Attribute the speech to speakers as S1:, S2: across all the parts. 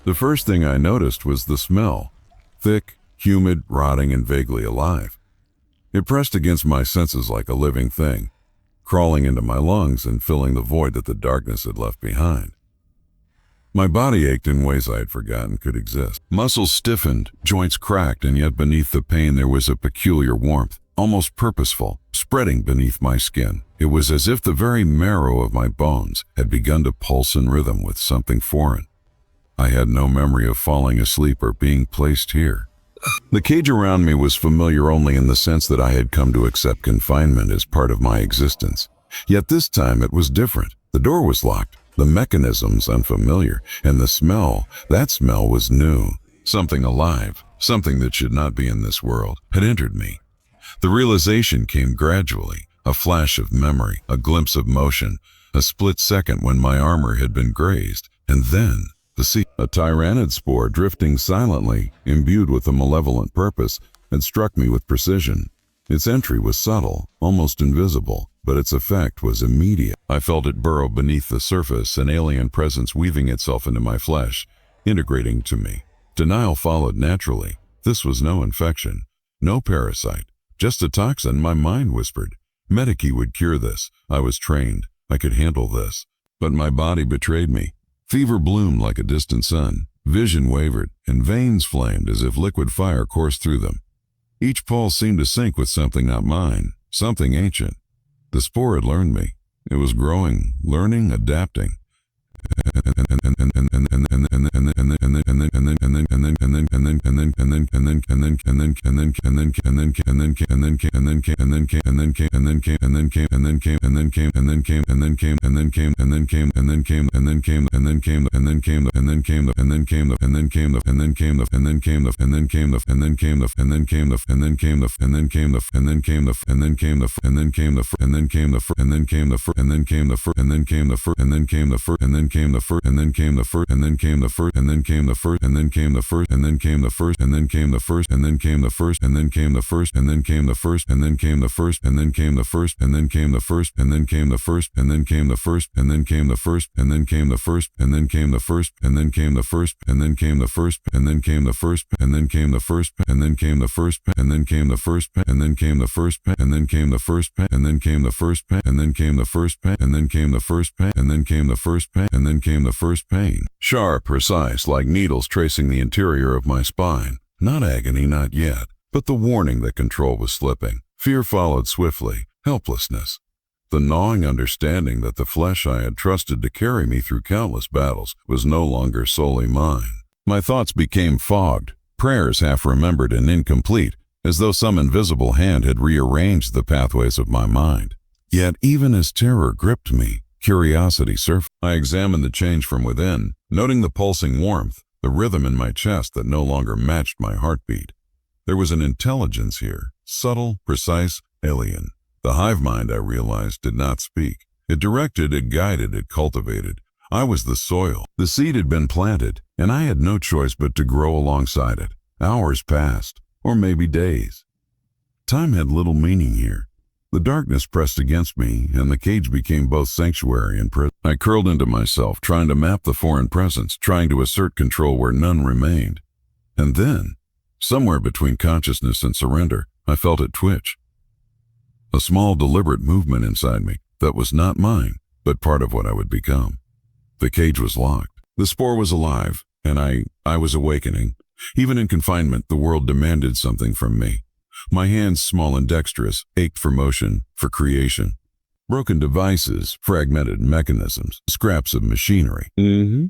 S1: The first thing I noticed was the smell. Thick, humid, rotting, and vaguely alive. It pressed against my senses like a living thing, crawling into my lungs and filling the void that the darkness had left behind. My body ached in ways I had forgotten could exist. Muscles stiffened, joints cracked, and yet beneath the pain there was a peculiar warmth, almost purposeful, spreading beneath my skin. It was as if the very marrow of my bones had begun to pulse in rhythm with something foreign. I had no memory of falling asleep or being placed here. The cage around me was familiar only in the sense that I had come to accept confinement as part of my existence. Yet this time it was different. The door was locked, the mechanisms unfamiliar, and the smell, that smell was new. Something alive, something that should not be in this world, had entered me. The realization came gradually, a flash of memory, a glimpse of motion, a split second when my armor had been grazed, and then the sea. A tyrannid spore drifting silently, imbued with a malevolent purpose, had struck me with precision. Its entry was subtle, almost invisible, but its effect was immediate. I felt it burrow beneath the surface, an alien presence weaving itself into my flesh, integrating to me. Denial followed naturally. This was no infection, no parasite, just a toxin, my mind whispered. Medici would cure this. I was trained. I could handle this. But my body betrayed me. Fever bloomed like a distant sun. Vision wavered, and veins flamed as if liquid fire coursed through them. Each pulse seemed to sync with something not mine, something ancient. The spore had learned me. It was growing, learning, adapting. Sharp, precise, like needles tracing the interior of my spine. Not agony, not yet, but the warning that control was slipping. Fear followed swiftly, helplessness. The gnawing understanding that the flesh I had trusted to carry me through countless battles was no longer solely mine. My thoughts became fogged, prayers half remembered and incomplete, as though some invisible hand had rearranged the pathways of my mind. Yet even as terror gripped me, curiosity surfaced. I examined the change from within, noting the pulsing warmth, the rhythm in my chest that no longer matched my heartbeat. There was an intelligence here, subtle, precise, alien. The hive mind, I realized, did not speak. It directed, it guided, it cultivated. I was the soil. The seed had been planted, and I had no choice but to grow alongside it. Hours passed, or maybe days. Time had little meaning here. The darkness pressed against me, and the cage became both sanctuary and prison. I curled into myself, trying to map the foreign presence, trying to assert control where none remained. And then, somewhere between consciousness and surrender, I felt it twitch. A small, deliberate movement inside me that was not mine, but part of what I would become. The cage was locked. The spore was alive, and I was awakening. Even in confinement, the world demanded something from me. My hands, small and dexterous, ached for motion, for creation. Broken devices, fragmented mechanisms, scraps of machinery.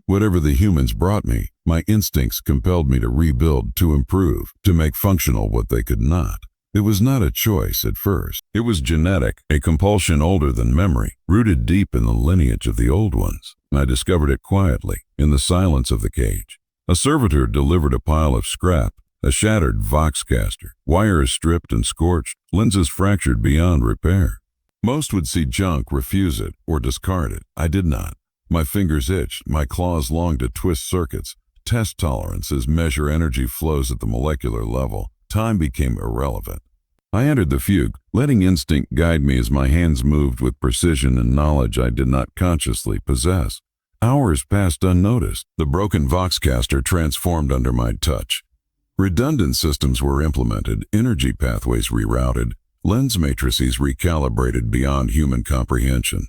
S1: Whatever the humans brought me, my instincts compelled me to rebuild, to improve, to make functional what they could not. It was not a choice at first. It was genetic, a compulsion older than memory, rooted deep in the lineage of the old ones. I discovered it quietly, in the silence of the cage. A servitor delivered a pile of scrap, a shattered Voxcaster, wires stripped and scorched, lenses fractured beyond repair. Most would see junk, refuse it, or discard it. I did not. My fingers itched, my claws longed to twist circuits, test tolerances, measure energy flows at the molecular level. Time became irrelevant. I entered the fugue, letting instinct guide me as my hands moved with precision and knowledge I did not consciously possess. Hours passed unnoticed. The broken Voxcaster transformed under my touch. Redundant systems were implemented, energy pathways rerouted, lens matrices recalibrated beyond human comprehension.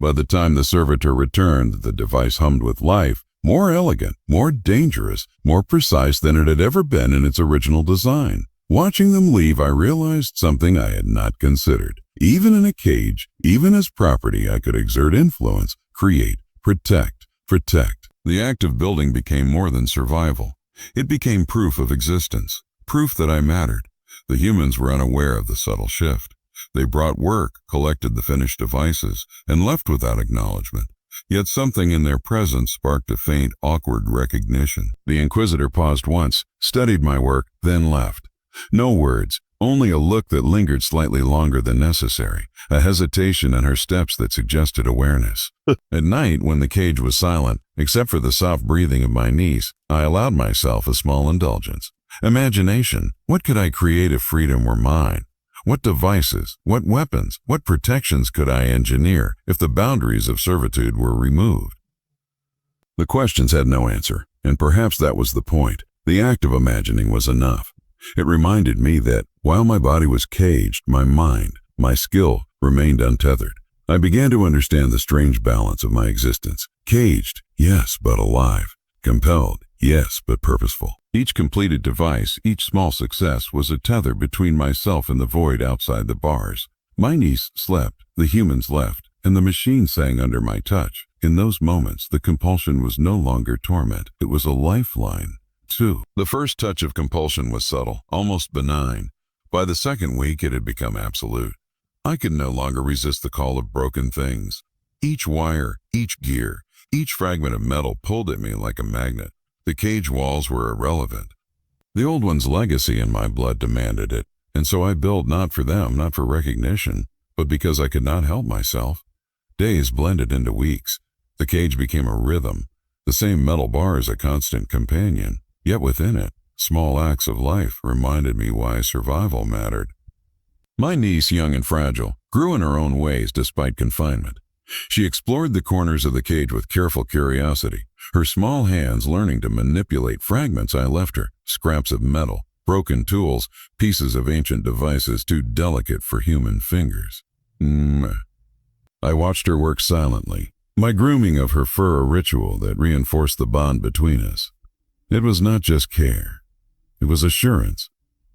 S1: By the time the servitor returned, the device hummed with life, more elegant, more dangerous, more precise than it had ever been in its original design. Watching them leave, I realized something I had not considered. Even in a cage, even as property, I could exert influence, create, protect. The act of building became more than survival. It became proof of existence, proof that I mattered. The humans were unaware of the subtle shift. They brought work, collected the finished devices, and left without acknowledgement. Yet something in their presence sparked a faint, awkward recognition. The Inquisitor paused once, studied my work, then left. No words, only a look that lingered slightly longer than necessary, a hesitation in her steps that suggested awareness. At night, when the cage was silent, except for the soft breathing of my niece, I allowed myself a small indulgence. Imagination. What could I create if freedom were mine? What devices, what weapons, what protections could I engineer if the boundaries of servitude were removed? The questions had no answer, and perhaps that was the point. The act of imagining was enough. It reminded me that, while my body was caged, my mind, my skill, remained untethered. I began to understand the strange balance of my existence. Caged, yes, but alive. Compelled, yes, but purposeful. Each completed device, each small success, was a tether between myself and the void outside the bars. My niece slept, the humans left, and the machine sang under my touch. In those moments, the compulsion was no longer torment. It was a lifeline. 2. The first touch of compulsion was subtle, almost benign. By the second week, it had become absolute. I could no longer resist the call of broken things. Each wire, each gear, each fragment of metal pulled at me like a magnet. The cage walls were irrelevant. The old one's legacy in my blood demanded it, and so I built not for them, not for recognition, but because I could not help myself. Days blended into weeks. The cage became a rhythm, the same metal bars a constant companion. Yet within it, small acts of life reminded me why survival mattered. My niece, young and fragile, grew in her own ways despite confinement. She explored the corners of the cage with careful curiosity, her small hands learning to manipulate fragments I left her, scraps of metal, broken tools, pieces of ancient devices too delicate for human fingers. I watched her work silently, my grooming of her fur a ritual that reinforced the bond between us. It was not just care. It was assurance,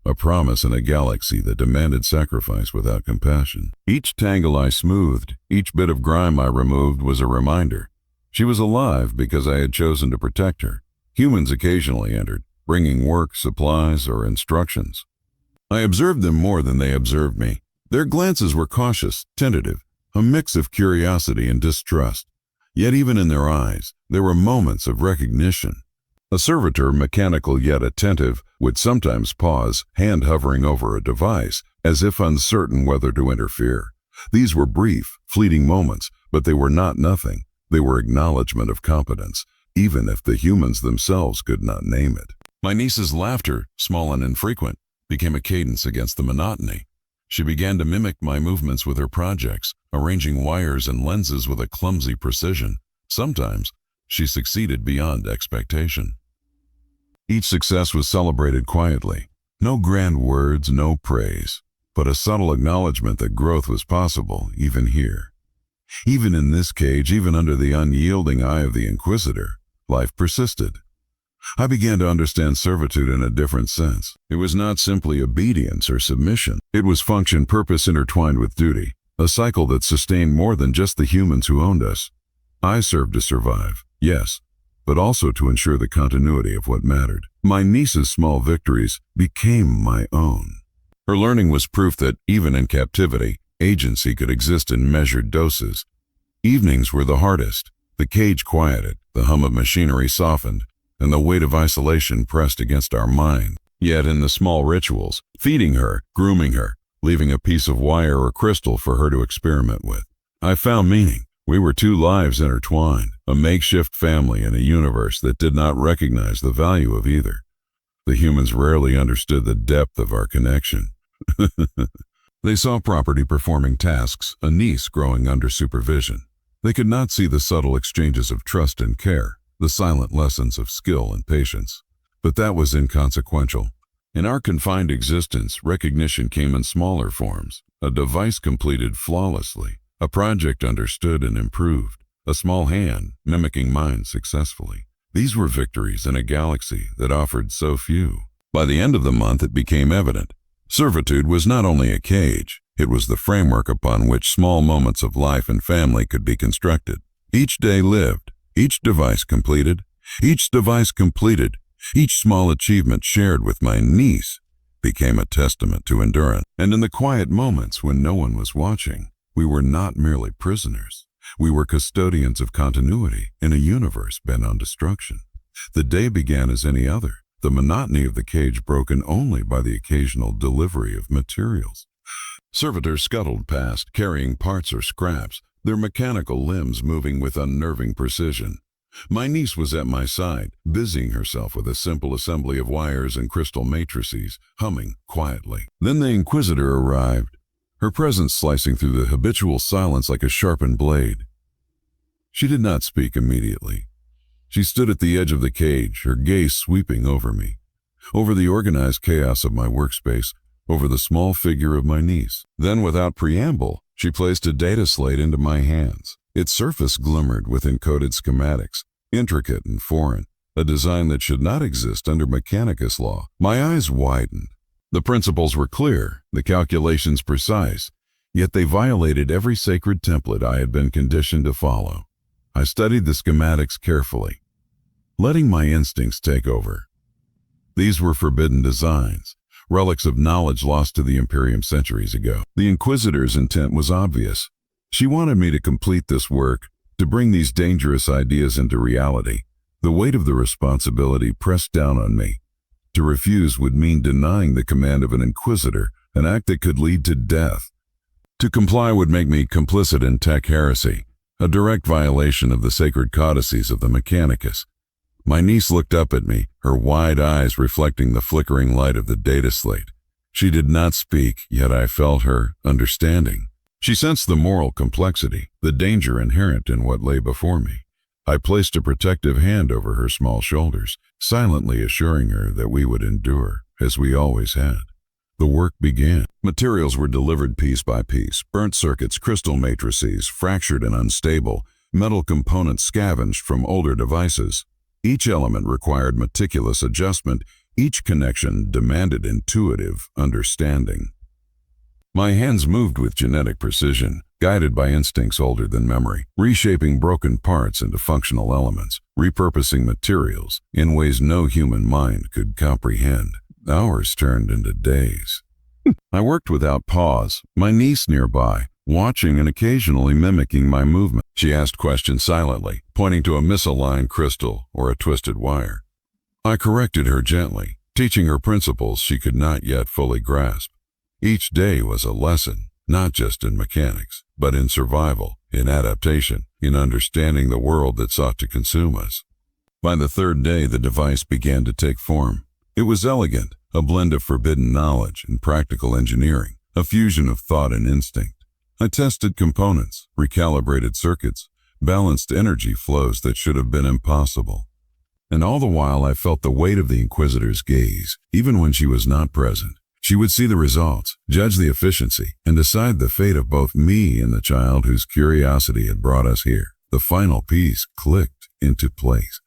S1: a promise in a galaxy that demanded sacrifice without compassion. Each tangle I smoothed, each bit of grime I removed was a reminder. She was alive because I had chosen to protect her. Humans occasionally entered, bringing work, supplies, or instructions. I observed them more than they observed me. Their glances were cautious, tentative, a mix of curiosity and distrust. Yet even in their eyes, there were moments of recognition. A servitor, mechanical yet attentive, would sometimes pause, hand hovering over a device, as if uncertain whether to interfere. These were brief, fleeting moments, but they were not nothing. They were acknowledgement of competence, even if the humans themselves could not name it. My niece's laughter, small and infrequent, became a cadence against the monotony. She began to mimic my movements with her projects, arranging wires and lenses with a clumsy precision. Sometimes, she succeeded beyond expectation. Each success was celebrated quietly. No grand words, no praise, but a subtle acknowledgement that growth was possible, even here. Even in this cage, even under the unyielding eye of the Inquisitor, life persisted. I began to understand servitude in a different sense. It was not simply obedience or submission. It was function, purpose intertwined with duty, a cycle that sustained more than just the humans who owned us. I served to survive, yes, but also to ensure the continuity of what mattered. My niece's small victories became my own. Her learning was proof that, even in captivity, agency could exist in measured doses. Evenings were the hardest. The cage quieted, the hum of machinery softened, and the weight of isolation pressed against our mind. Yet in the small rituals, feeding her, grooming her, leaving a piece of wire or crystal for her to experiment with, I found meaning. We were two lives intertwined, a makeshift family in a universe that did not recognize the value of either. The humans rarely understood the depth of our connection. They saw property performing tasks, a niece growing under supervision. They could not see the subtle exchanges of trust and care, the silent lessons of skill and patience. But that was inconsequential. In our confined existence, recognition came in smaller forms. A device completed flawlessly, a project understood and improved, a small hand mimicking mine successfully. These were victories in a galaxy that offered so few. By the end of the month, it became evident. Servitude was not only a cage, it was the framework upon which small moments of life and family could be constructed. Each day lived, each device completed, each small achievement shared with my niece became a testament to endurance. And in the quiet moments when no one was watching, we were not merely prisoners. We were custodians of continuity in a universe bent on destruction. The day began as any other, the monotony of the cage broken only by the occasional delivery of materials. Servitors scuttled past, carrying parts or scraps, their mechanical limbs moving with unnerving precision. My niece was at my side, busying herself with a simple assembly of wires and crystal matrices, humming quietly. Then the Inquisitor arrived, her presence slicing through the habitual silence like a sharpened blade. She did not speak immediately. She stood at the edge of the cage, her gaze sweeping over me, over the organized chaos of my workspace, over the small figure of my niece. Then, without preamble, she placed a data slate into my hands. Its surface glimmered with encoded schematics, intricate and foreign, a design that should not exist under Mechanicus law. My eyes widened. The principles were clear, the calculations precise, yet they violated every sacred template I had been conditioned to follow. I studied the schematics carefully, letting my instincts take over. These were forbidden designs, relics of knowledge lost to the Imperium centuries ago. The Inquisitor's intent was obvious. She wanted me to complete this work, to bring these dangerous ideas into reality. The weight of the responsibility pressed down on me. To refuse would mean denying the command of an Inquisitor, an act that could lead to death. To comply would make me complicit in tech heresy, a direct violation of the sacred codices of the Mechanicus. My niece looked up at me, her wide eyes reflecting the flickering light of the data slate. She did not speak, yet I felt her understanding. She sensed the moral complexity, the danger inherent in what lay before me. I placed a protective hand over her small shoulders, silently assuring her that we would endure, as we always had. The work began. Materials were delivered piece by piece, burnt circuits, crystal matrices, fractured and unstable, metal components scavenged from older devices. Each element required meticulous adjustment, each connection demanded intuitive understanding. My hands moved with genetic precision, guided by instincts older than memory, reshaping broken parts into functional elements, repurposing materials in ways no human mind could comprehend. Hours turned into days. I worked without pause, my niece nearby, watching and occasionally mimicking my movement. She asked questions silently, pointing to a misaligned crystal or a twisted wire. I corrected her gently, teaching her principles she could not yet fully grasp. Each day was a lesson, not just in mechanics, but in survival, in adaptation, in understanding the world that sought to consume us. By the third day, the device began to take form. It was elegant, a blend of forbidden knowledge and practical engineering, a fusion of thought and instinct. I tested components, recalibrated circuits, balanced energy flows that should have been impossible. And all the while I felt the weight of the Inquisitor's gaze, even when she was not present. She would see the results, judge the efficiency, and decide the fate of both me and the child whose curiosity had brought us here. The final piece clicked into place.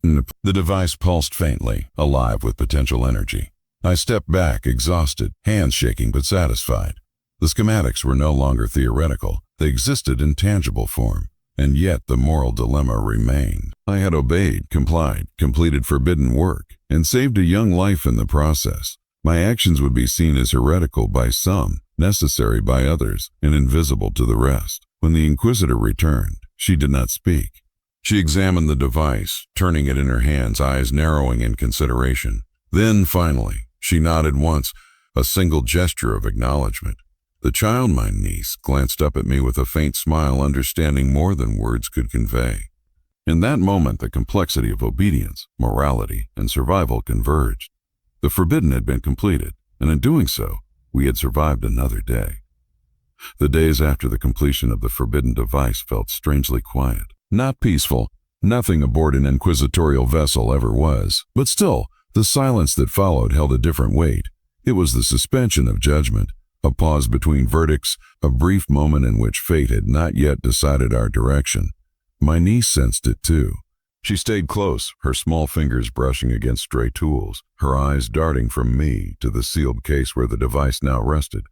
S1: The device pulsed faintly, alive with potential energy. I stepped back, exhausted, hands shaking but satisfied. The schematics were no longer theoretical. They existed in tangible form. And yet the moral dilemma remained. I had obeyed, complied, completed forbidden work, and saved a young life in the process. My actions would be seen as heretical by some, necessary by others, and invisible to the rest. When the Inquisitor returned, she did not speak. She examined the device, turning it in her hands, eyes narrowing in consideration. Then, finally, she nodded once, a single gesture of acknowledgement. The child, my niece, glanced up at me with a faint smile, understanding more than words could convey. In that moment, the complexity of obedience, morality, and survival converged. The forbidden had been completed, and in doing so, we had survived another day. The days after the completion of the forbidden device felt strangely quiet. Not peaceful. Nothing aboard an Inquisitorial vessel ever was. But still, the silence that followed held a different weight. It was the suspension of judgment, a pause between verdicts, a brief moment in which fate had not yet decided our direction. My niece sensed it too. She stayed close, her small fingers brushing against stray tools, her eyes darting from me to the sealed case where the device now rested.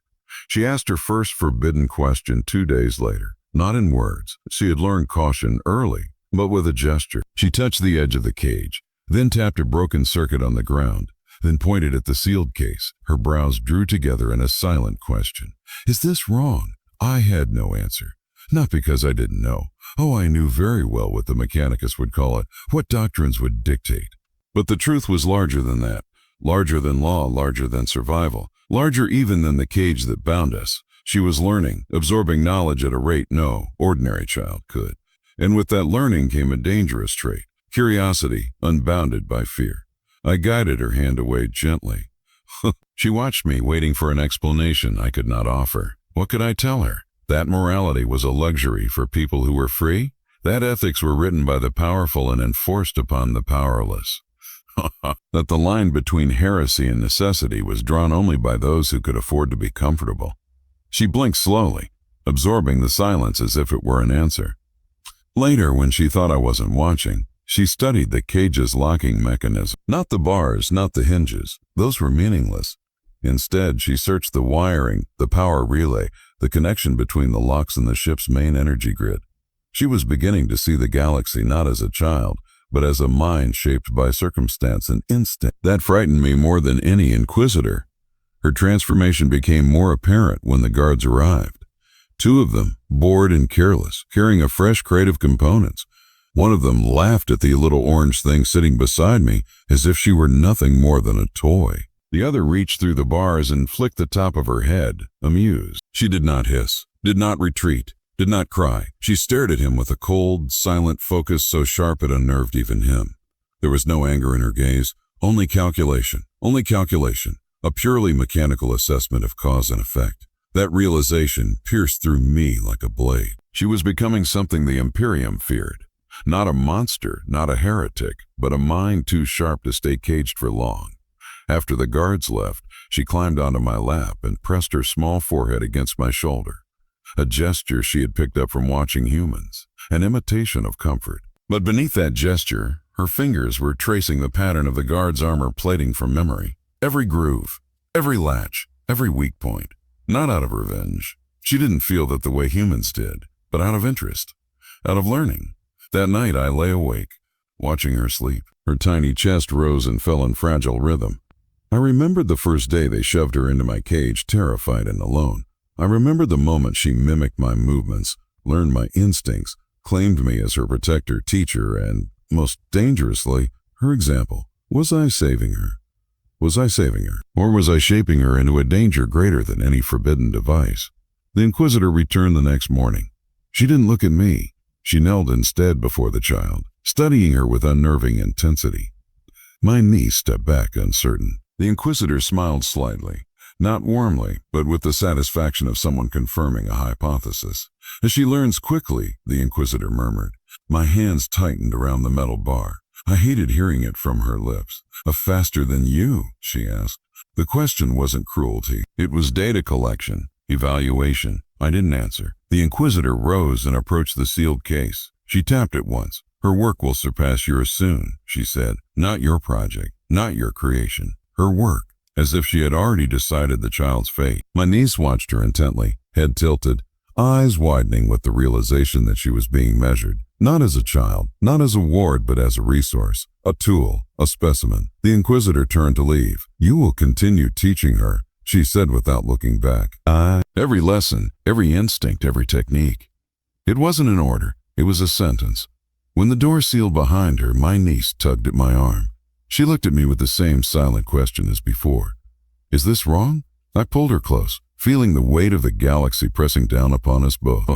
S1: She asked her first forbidden question 2 days later, not in words. She had learned caution early, but with a gesture. She touched the edge of the cage, then tapped a broken circuit on the ground, then pointed at the sealed case. Her brows drew together in a silent question. Is this wrong? I had no answer. Not because I didn't know. Oh, I knew very well what the Mechanicus would call it, what doctrines would dictate. But the truth was larger than that, larger than law, larger than survival, larger even than the cage that bound us. She was learning, absorbing knowledge at a rate no ordinary child could. And with that learning came a dangerous trait, curiosity unbounded by fear. I guided her hand away gently. She watched me, waiting for an explanation I could not offer. What could I tell her? That morality was a luxury for people who were free? That ethics were written by the powerful and enforced upon the powerless? That the line between heresy and necessity was drawn only by those who could afford to be comfortable? She blinked slowly, absorbing the silence as if it were an answer. Later, when she thought I wasn't watching, she studied the cage's locking mechanism. Not the bars, not the hinges. Those were meaningless. Instead, she searched the wiring, the power relay, the connection between the locks and the ship's main energy grid. She was beginning to see the galaxy not as a child, but as a mind shaped by circumstance and instinct. That frightened me more than any Inquisitor. Her transformation became more apparent when the guards arrived. 2 of them, bored and careless, carrying a fresh crate of components. One of them laughed at the little orange thing sitting beside me as if she were nothing more than a toy. The other reached through the bars and flicked the top of her head, amused. She did not hiss, did not retreat, did not cry. She stared at him with a cold, silent focus so sharp it unnerved even him. There was no anger in her gaze, only calculation, a purely mechanical assessment of cause and effect. That realization pierced through me like a blade. She was becoming something the Imperium feared. Not a monster, not a heretic, but a mind too sharp to stay caged for long. After the guards left, she climbed onto my lap and pressed her small forehead against my shoulder. A gesture she had picked up from watching humans, an imitation of comfort. But beneath that gesture, her fingers were tracing the pattern of the guard's armor plating from memory. Every groove, every latch, every weak point. Not out of revenge. She didn't feel that the way humans did, but out of interest, out of learning. That night I lay awake, watching her sleep. Her tiny chest rose and fell in fragile rhythm. I remembered the first day they shoved her into my cage, terrified and alone. I remembered the moment she mimicked my movements, learned my instincts, claimed me as her protector, teacher, and, most dangerously, her example. Was I saving her? Was I saving her? Or was I shaping her into a danger greater than any forbidden device? The Inquisitor returned the next morning. She didn't look at me. She knelt instead before the child, studying her with unnerving intensity. My niece stepped back, uncertain. The Inquisitor smiled slightly, not warmly, but with the satisfaction of someone confirming a hypothesis. As she learns quickly, the Inquisitor murmured. My hands tightened around the metal bar. I hated hearing it from her lips. A faster than you, she asked. The question wasn't cruelty. It was data collection, evaluation. I didn't answer. The Inquisitor rose and approached the sealed case. She tapped it once. Her work will surpass yours soon, she said. Not your project, not your creation. Her work, as if she had already decided the child's fate. My niece watched her intently, head tilted, eyes widening with the realization that she was being measured. Not as a child, not as a ward, but as a resource, a tool, a specimen. The Inquisitor turned to leave. You will continue teaching her, she said without looking back. Every lesson, every instinct, every technique. It wasn't an order, it was a sentence. When the door sealed behind her, my niece tugged at my arm. She looked at me with the same silent question as before. Is this wrong? I pulled her close, feeling the weight of the galaxy pressing down upon us both.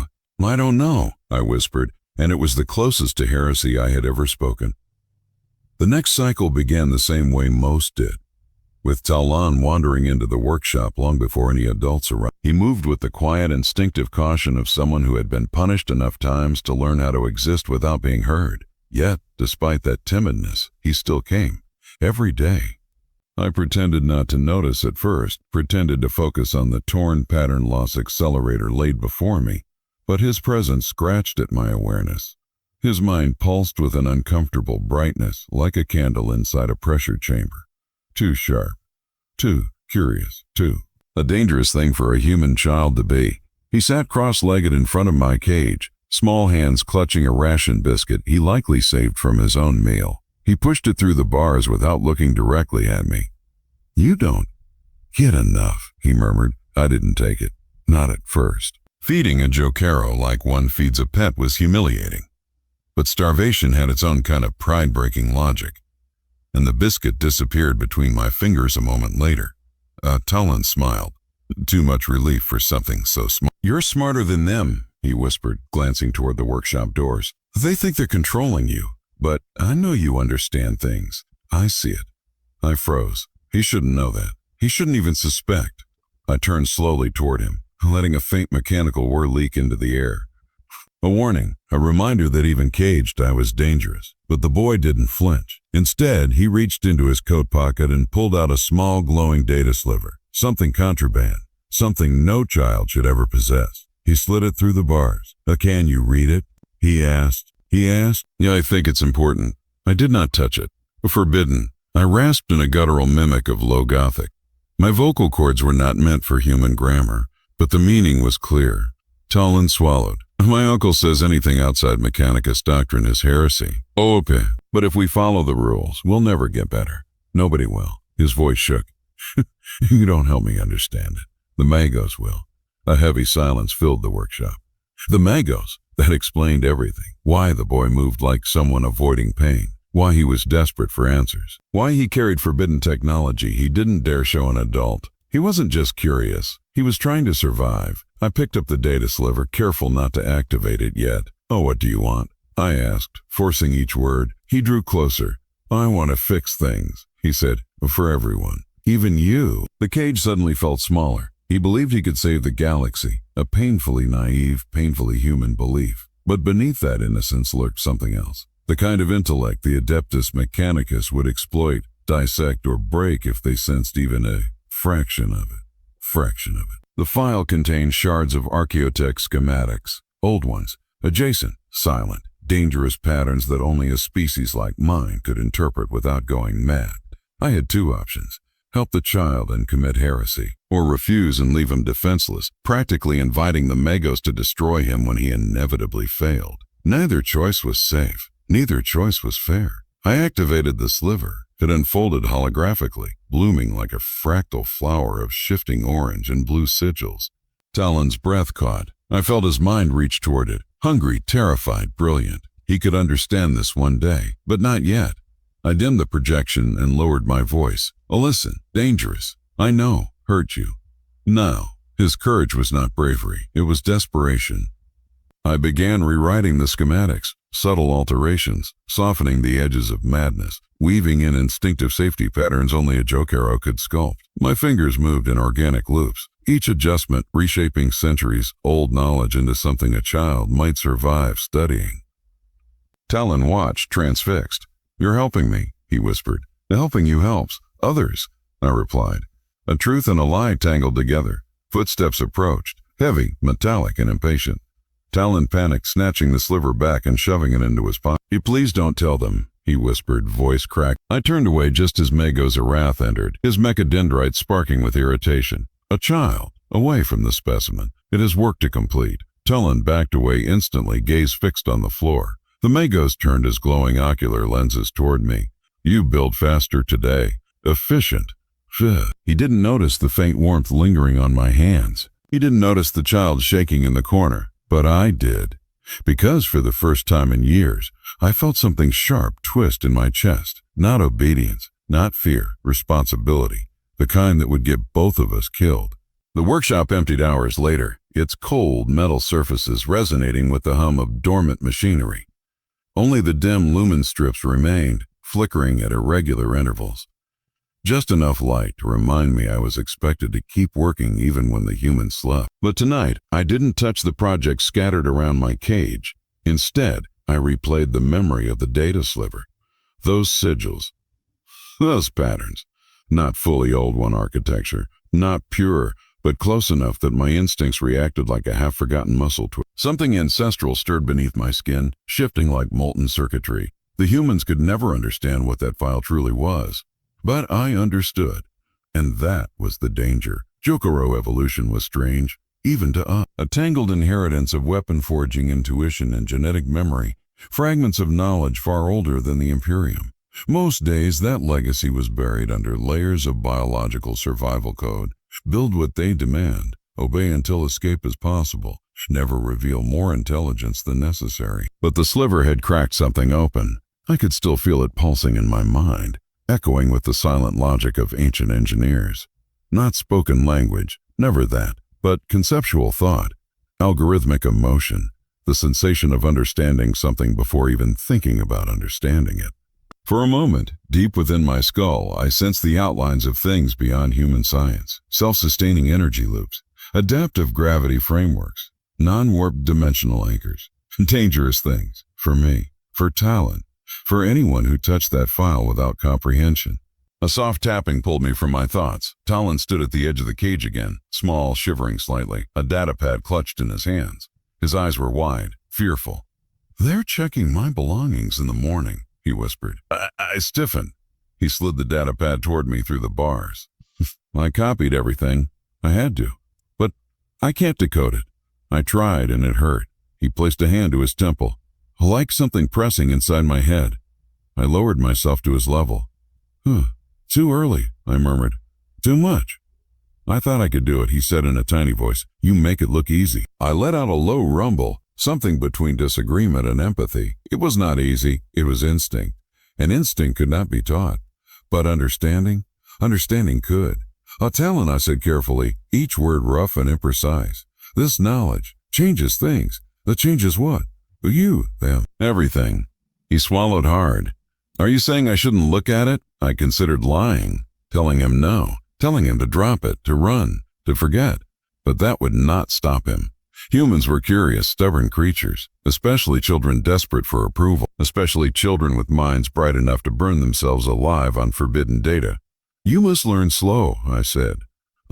S1: I don't know, I whispered, and it was the closest to heresy I had ever spoken. The next cycle began the same way most did, with Talon wandering into the workshop long before any adults arrived. He moved with the quiet, instinctive caution of someone who had been punished enough times to learn how to exist without being heard. Yet, despite that timidness, he still came. Every day. I pretended not to notice at first, pretended to focus on the torn pattern loss accelerator laid before me, but his presence scratched at my awareness. His mind pulsed with an uncomfortable brightness, like a candle inside a pressure chamber. Too sharp. Too curious. Too a dangerous thing for a human child to be. He sat cross-legged in front of my cage, small hands clutching a ration biscuit he likely saved from his own meal. He pushed it through the bars without looking directly at me. "You don't get enough," he murmured. I didn't take it. Not at first. Feeding a Jokaero like one feeds a pet was humiliating. But starvation had its own kind of pride-breaking logic. And the biscuit disappeared between my fingers a moment later. Talon smiled. Too much relief for something so small. "You're smarter than them," he whispered, glancing toward the workshop doors. "They think they're controlling you, but I know you understand things. I see it." I froze. He shouldn't know that. He shouldn't even suspect. I turned slowly toward him, letting a faint mechanical whir leak into the air. A warning, a reminder that even caged I was dangerous. But the boy didn't flinch. Instead, he reached into his coat pocket and pulled out a small glowing data sliver. Something contraband. Something no child should ever possess. He slid it through the bars. "Can you read it?" he asked. "Yeah, I think it's important." I did not touch it. Forbidden. I rasped in a guttural mimic of Low Gothic. My vocal cords were not meant for human grammar, but the meaning was clear. Talon swallowed. "My uncle says anything outside Mechanicus doctrine is heresy." "Oh, okay. But if we follow the rules, we'll never get better. Nobody will." His voice shook. "You don't help me understand it. The Magos will." A heavy silence filled the workshop. The Magos. That explained everything. Why the boy moved like someone avoiding pain. Why he was desperate for answers. Why he carried forbidden technology he didn't dare show an adult. He wasn't just curious. He was trying to survive. I picked up the data sliver, careful not to activate it yet. "Oh, what do you want?" I asked, forcing each word. He drew closer. "I want to fix things," he said, "for everyone. Even you." The cage suddenly felt smaller. He believed he could save the galaxy, a painfully naive, painfully human belief. But beneath that innocence lurked something else. The kind of intellect the Adeptus Mechanicus would exploit, dissect, or break if they sensed even a fraction of it. The file contained shards of archaeotech schematics, old ones, adjacent, silent, dangerous patterns that only a species like mine could interpret without going mad. I had two options: help the child and commit heresy, or refuse and leave him defenseless, practically inviting the Magos to destroy him when he inevitably failed. Neither choice was safe. Neither choice was fair. I activated the sliver. It unfolded holographically, blooming like a fractal flower of shifting orange and blue sigils. Talon's breath caught. I felt his mind reach toward it. Hungry, terrified, brilliant. He could understand this one day, but not yet. I dimmed the projection and lowered my voice. "Oh, listen, dangerous. I know, hurt you." No, his courage was not bravery. It was desperation. I began rewriting the schematics, subtle alterations, softening the edges of madness, weaving in instinctive safety patterns only a Jokaero could sculpt. My fingers moved in organic loops, each adjustment reshaping centuries-old knowledge into something a child might survive studying. Talon watched, transfixed. "You're helping me," he whispered. "Helping you helps others," I replied. A truth and a lie tangled together. Footsteps approached, heavy, metallic, and impatient. Talon panicked, snatching the sliver back and shoving it into his pocket. "You please don't tell them," he whispered, voice cracked. I turned away just as Magos Arath entered, his mechadendrite sparking with irritation. A child, away from the specimen. It has work to complete. Talon backed away instantly, gaze fixed on the floor. The Magos turned his glowing ocular lenses toward me. "You build faster today. Efficient." He didn't notice the faint warmth lingering on my hands. He didn't notice the child shaking in the corner. But I did, because for the first time in years, I felt something sharp twist in my chest. Not obedience, not fear, responsibility, the kind that would get both of us killed. The workshop emptied hours later, its cold metal surfaces resonating with the hum of dormant machinery. Only the dim lumen strips remained, flickering at irregular intervals. Just enough light to remind me I was expected to keep working even when the humans slept. But tonight, I didn't touch the projects scattered around my cage. Instead, I replayed the memory of the data sliver. Those sigils. Those patterns. Not fully Old One architecture. Not pure, but close enough that my instincts reacted like a half-forgotten muscle twitch. Something ancestral stirred beneath my skin, shifting like molten circuitry. The humans could never understand what that file truly was. But I understood, and that was the danger. Jokaero evolution was strange, even to us. A tangled inheritance of weapon forging intuition and genetic memory, fragments of knowledge far older than the Imperium. Most days, that legacy was buried under layers of biological survival code. Build what they demand, obey until escape is possible, never reveal more intelligence than necessary. But the sliver had cracked something open. I could still feel it pulsing in my mind, echoing with the silent logic of ancient engineers. Not spoken language, never that, but conceptual thought, algorithmic emotion, the sensation of understanding something before even thinking about understanding it. For a moment, deep within my skull, I sensed the outlines of things beyond human science, self-sustaining energy loops, adaptive gravity frameworks, non-warped dimensional anchors, dangerous things, for me, for Talon, for anyone who touched that file without comprehension. A soft tapping pulled me from my thoughts. Talon stood at the edge of the cage again, small, shivering slightly, a datapad clutched in his hands. His eyes were wide, fearful. "They're checking my belongings in the morning," he whispered. I stiffened. He slid the datapad toward me through the bars. I copied everything. I had to. But I can't decode it. I tried, and it hurt. He placed a hand to his temple, like something pressing inside my head. I lowered myself to his level. Too early, I murmured. Too much. I thought I could do it, he said in a tiny voice. You make it look easy. I let out a low rumble, something between disagreement and empathy. It was not easy, it was instinct. And instinct could not be taught. But understanding could. Talon, I said carefully, each word rough and imprecise. This knowledge changes things. That changes what? You, them, everything. He swallowed hard. Are you saying I shouldn't look at it? I considered lying, telling him no, telling him to drop it, to run, to forget. But that would not stop him. Humans were curious, stubborn creatures, especially children desperate for approval, especially children with minds bright enough to burn themselves alive on forbidden data. You must learn slow, I said.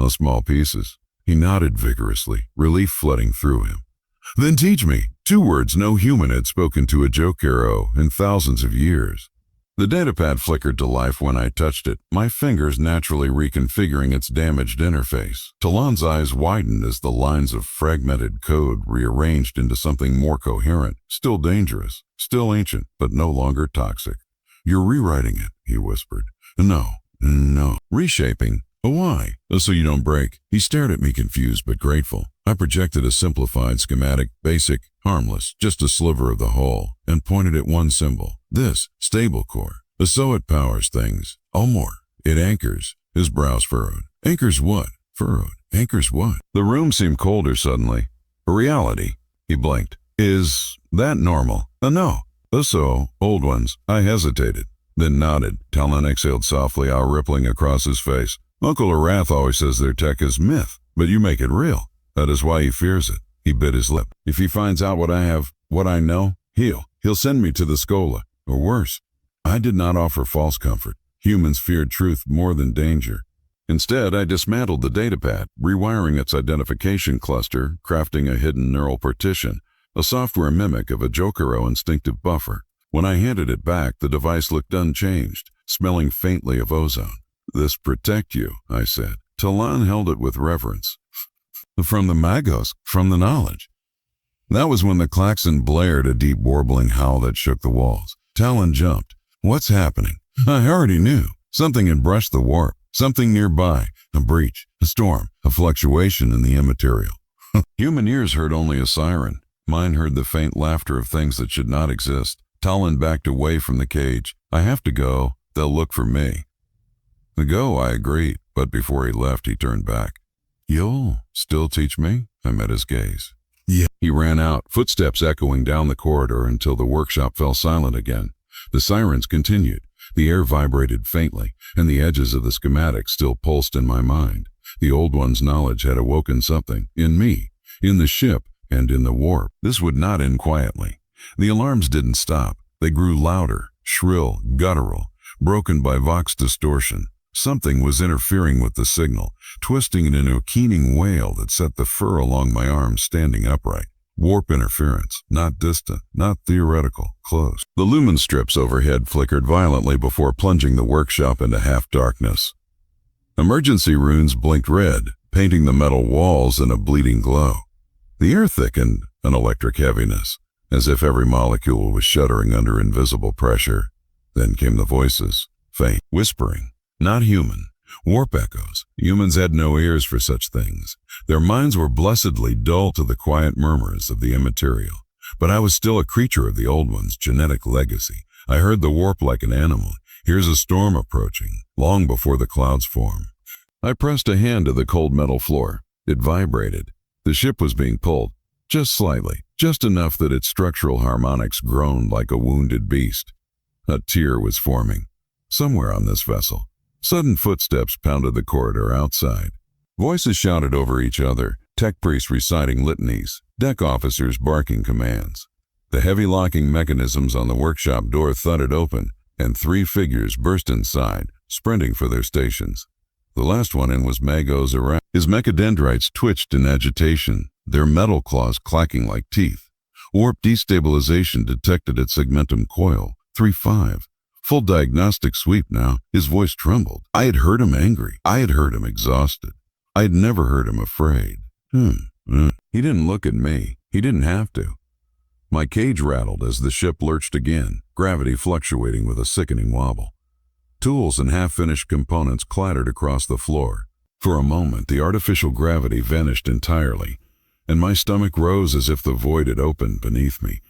S1: Small pieces. He nodded vigorously, relief flooding through him. Then teach me. 2 words no human had spoken to a Jokaero in thousands of years. The datapad flickered to life when I touched it, my fingers naturally reconfiguring its damaged interface. Talon's eyes widened as the lines of fragmented code rearranged into something more coherent, still dangerous, still ancient, but no longer toxic. You're rewriting it, he whispered. No. Reshaping? Why? So you don't break. He stared at me confused but grateful. I projected a simplified schematic, basic, harmless, just a sliver of the whole, and pointed at one symbol. This, stable core. So it powers things. All more. It anchors. His brows furrowed. Anchors what? Furrowed. Anchors what? The room seemed colder suddenly. A reality. He blinked. Is that normal? No. So, old ones. I hesitated, then nodded. Talon exhaled softly, eye rippling across his face. Uncle Arath always says their tech is myth, but you make it real. That is why he fears it. He bit his lip. If he finds out what I have, what I know, he'll send me to the Scola, or worse. I did not offer false comfort. Humans feared truth more than danger. Instead, I dismantled the datapad, rewiring its identification cluster, crafting a hidden neural partition, a software mimic of a Jokaero instinctive buffer. When I handed it back, the device looked unchanged, smelling faintly of ozone. This protect you, I said. Talon held it with reverence. From the magos, from the knowledge. That was when the klaxon blared, a deep warbling howl that shook the walls. Talon jumped. What's happening? I already knew. Something had brushed the warp. Something nearby. A breach. A storm. A fluctuation in the immaterial. Human ears heard only a siren. Mine heard the faint laughter of things that should not exist. Talon backed away from the cage. I have to go. They'll look for me. Go, I agreed, but before he left, he turned back. You'll still teach me? I met his gaze. Yeah. He ran out, footsteps echoing down the corridor until the workshop fell silent again. The sirens continued. The air vibrated faintly, and the edges of the schematics still pulsed in my mind. The Old One's knowledge had awoken something, in me, in the ship, and in the warp. This would not end quietly. The alarms didn't stop. They grew louder, shrill, guttural, broken by vox distortion. Something was interfering with the signal, twisting it into a keening wail that set the fur along my arms standing upright. Warp interference, not distant, not theoretical, close. The lumen strips overhead flickered violently before plunging the workshop into half-darkness. Emergency runes blinked red, painting the metal walls in a bleeding glow. The air thickened, an electric heaviness, as if every molecule was shuddering under invisible pressure. Then came the voices, faint, whispering, not human. Warp echoes. Humans had no ears for such things. Their minds were blessedly dull to the quiet murmurs of the immaterial. But I was still a creature of the Old One's genetic legacy. I heard the warp like an animal. Here's a storm approaching, long before the clouds form. I pressed a hand to the cold metal floor. It vibrated. The ship was being pulled, just slightly, just enough that its structural harmonics groaned like a wounded beast. A tear was forming, somewhere on this vessel. Sudden footsteps pounded the corridor outside. Voices shouted over each other, tech priests reciting litanies, deck officers barking commands. The heavy locking mechanisms on the workshop door thudded open, and 3 figures burst inside, sprinting for their stations. The last one in was Magos Around. His mechadendrites twitched in agitation, their metal claws clacking like teeth. Warp destabilization detected at segmentum coil, 3-5. Full diagnostic sweep now. His voice trembled. I had heard him angry. I had heard him exhausted. I had never heard him afraid. He didn't look at me. He didn't have to. My cage rattled as the ship lurched again, gravity fluctuating with a sickening wobble. Tools and half-finished components clattered across the floor. For a moment, the artificial gravity vanished entirely, and my stomach rose as if the void had opened beneath me,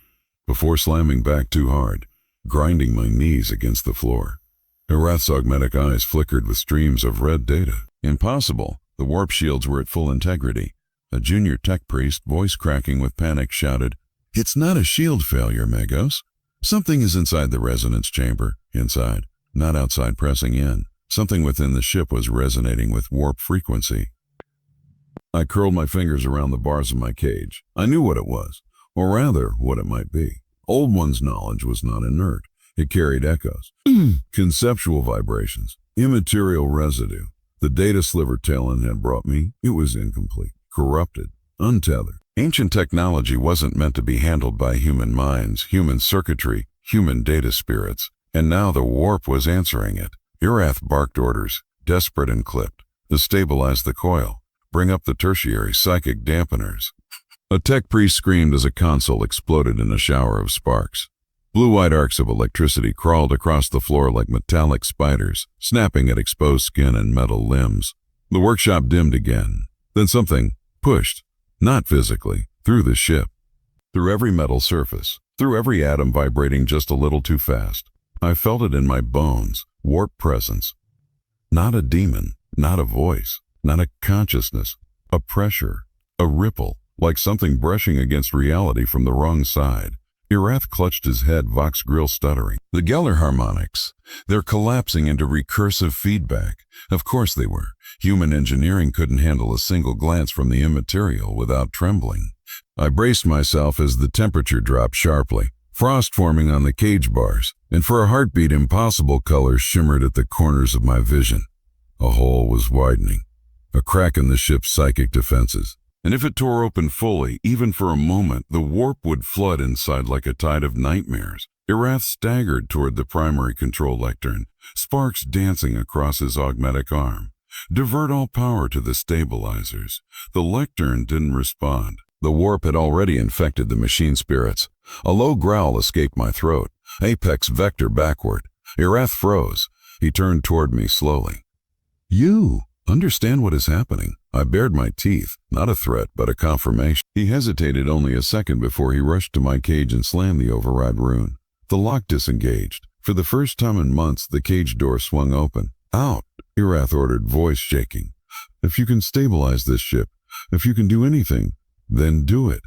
S1: before slamming back too hard, grinding my knees against the floor. Arath's augmetic eyes flickered with streams of red data. Impossible. The warp shields were at full integrity. A junior tech priest, voice cracking with panic, shouted, "It's not a shield failure, Magos. Something is inside the resonance chamber, inside, not outside pressing in. Something within the ship was resonating with warp frequency." I curled my fingers around the bars of my cage. I knew what it was, or rather, what it might be. Old One's knowledge was not inert. It carried echoes, conceptual vibrations, immaterial residue. The data sliver Talon had brought me, it was incomplete, corrupted, untethered. Ancient technology wasn't meant to be handled by human minds, human circuitry, human data spirits, and now the warp was answering it. Arath barked orders, desperate and clipped, to stabilize the coil, bring up the tertiary psychic dampeners. A tech priest screamed as a console exploded in a shower of sparks. Blue-white arcs of electricity crawled across the floor like metallic spiders, snapping at exposed skin and metal limbs. The workshop dimmed again. Then something pushed, not physically, through the ship. Through every metal surface, through every atom vibrating just a little too fast. I felt it in my bones, warp presence. Not a demon, not a voice, not a consciousness, a pressure, a ripple. Like something brushing against reality from the wrong side. Arath clutched his head, vox grill stuttering. The Geller harmonics. They're collapsing into recursive feedback. Of course they were. Human engineering couldn't handle a single glance from the immaterial without trembling. I braced myself as the temperature dropped sharply, frost forming on the cage bars, and for a heartbeat impossible colors shimmered at the corners of my vision. A hole was widening, a crack in the ship's psychic defenses. And if it tore open fully, even for a moment, the warp would flood inside like a tide of nightmares. Arath staggered toward the primary control lectern, sparks dancing across his augmetic arm. Divert all power to the stabilizers. The lectern didn't respond. The warp had already infected the machine spirits. A low growl escaped my throat. Apex vector backward. Arath froze. He turned toward me slowly. "You understand what is happening." I bared my teeth, not a threat, but a confirmation. He hesitated only a second before he rushed to my cage and slammed the override rune. The lock disengaged. For the first time in months, the cage door swung open. "Out," Arath ordered, voice shaking. "If you can stabilize this ship, if you can do anything, then do it."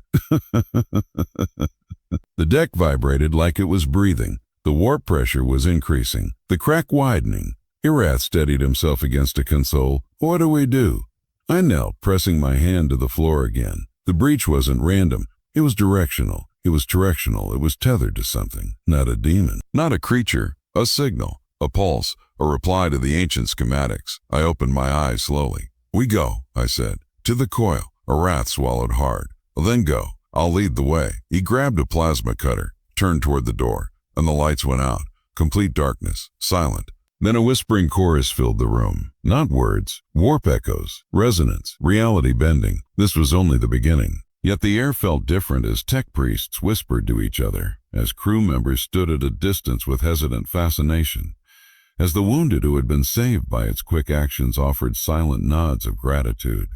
S1: The deck vibrated like it was breathing. The warp pressure was increasing, the crack widening. Irath steadied himself against a console. What do we do? I knelt, pressing my hand to the floor again. The breach wasn't random. It was directional. It was directional. It was tethered to something. Not a demon. Not a creature. A signal. A pulse. A reply to the ancient schematics. I opened my eyes slowly. We go, I said. To the coil. Irath swallowed hard. Then go. I'll lead the way. He grabbed a plasma cutter, turned toward the door, and the lights went out. Complete darkness. Silent. Then a whispering chorus filled the room. Not words. Warp echoes. Resonance. Reality bending. This was only the beginning. Yet the air felt different as tech priests whispered to each other, as crew members stood at a distance with hesitant fascination, as the wounded who had been saved by its quick actions offered silent nods of gratitude.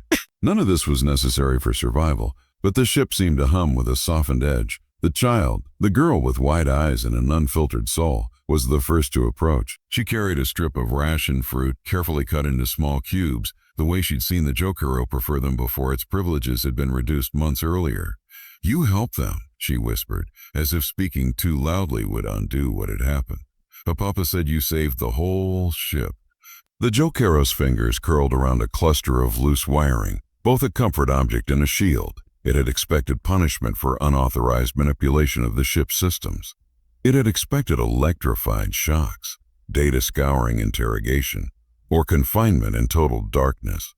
S1: None of this was necessary for survival, but the ship seemed to hum with a softened edge. The child, the girl with wide eyes and an unfiltered soul, was the first to approach. She carried a strip of ration fruit, carefully cut into small cubes, the way she'd seen the Jokaero prefer them before its privileges had been reduced months earlier. You help them, she whispered, as if speaking too loudly would undo what had happened. But Papa said you saved the whole ship. The Jokaero's fingers curled around a cluster of loose wiring, both a comfort object and a shield. It had expected punishment for unauthorized manipulation of the ship's systems. It had expected electrified shocks, data scouring interrogation, or confinement in total darkness.